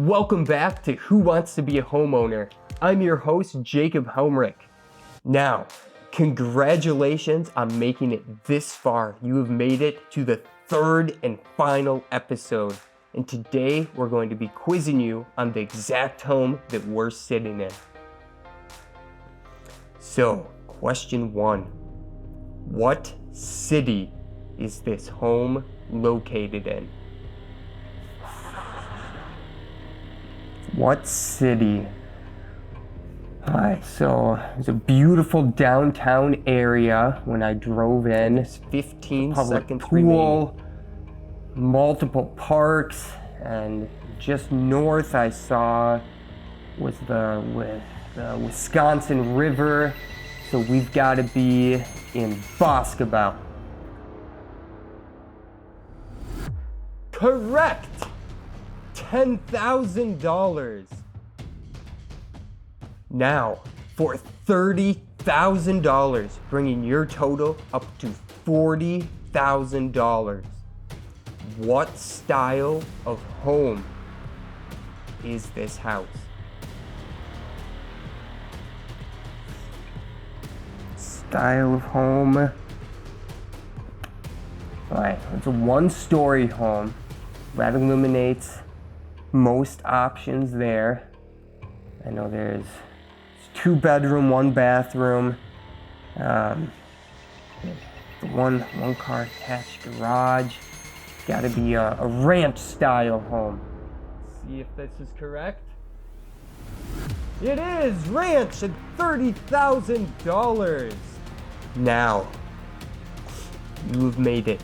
Welcome back to Who Wants to Be a Homeowner? I'm your host, Jacob Helmrick. Now, congratulations on making it this far. You have made it to the third and final episode. And today we're going to be quizzing you on the exact home that we're sitting in. So, question 1. What city is this home located in? What city? Alright, so it's a beautiful downtown area when I drove in. It's 15 seconds pool, multiple parks, and just north I saw was the Wisconsin River. So we've got to be in Boscobel. Correct! $10,000. Now, for $30,000, bringing your total up to $40,000. What style of home is this house? Style of home. All right, it's a one-story home. That eliminates most options there. I know there's 2 bedroom, 1 bathroom, one car attached garage. Got to be a ranch style home. See if this is correct. It is ranch at $30,000. Now, you have made it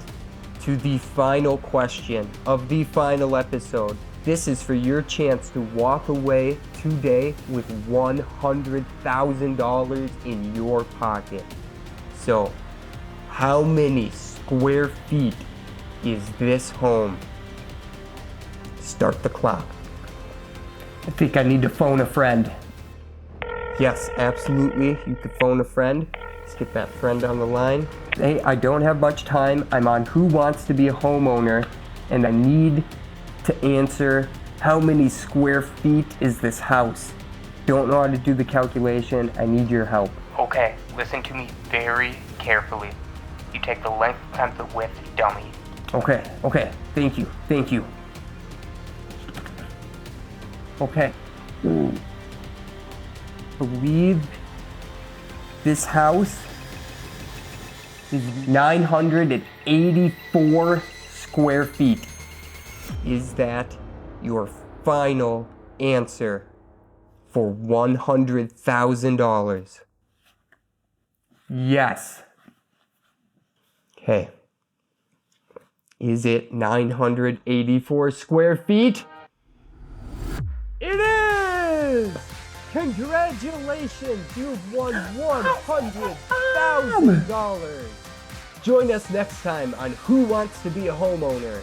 to the final question of the final episode. This is for your chance to walk away today with $100,000 in your pocket. So, how many square feet is this home? Start the clock. I think I need to phone a friend. Yes, absolutely. You could phone a friend. Let's get that friend on the line. Hey, I don't have much time. I'm on Who Wants to Be a Homeowner, and I need to answer how many square feet is this house. Don't know how to do the calculation. I need your help. Okay, listen to me very carefully. You take the length times the width, dummy. Okay, thank you. Okay. I believe this house is 984 square feet. Is that your final answer for $100,000? Yes. Okay. Is it 984 square feet? It is! Congratulations! You've won $100,000! Join us next time on Who Wants to Be a Homeowner?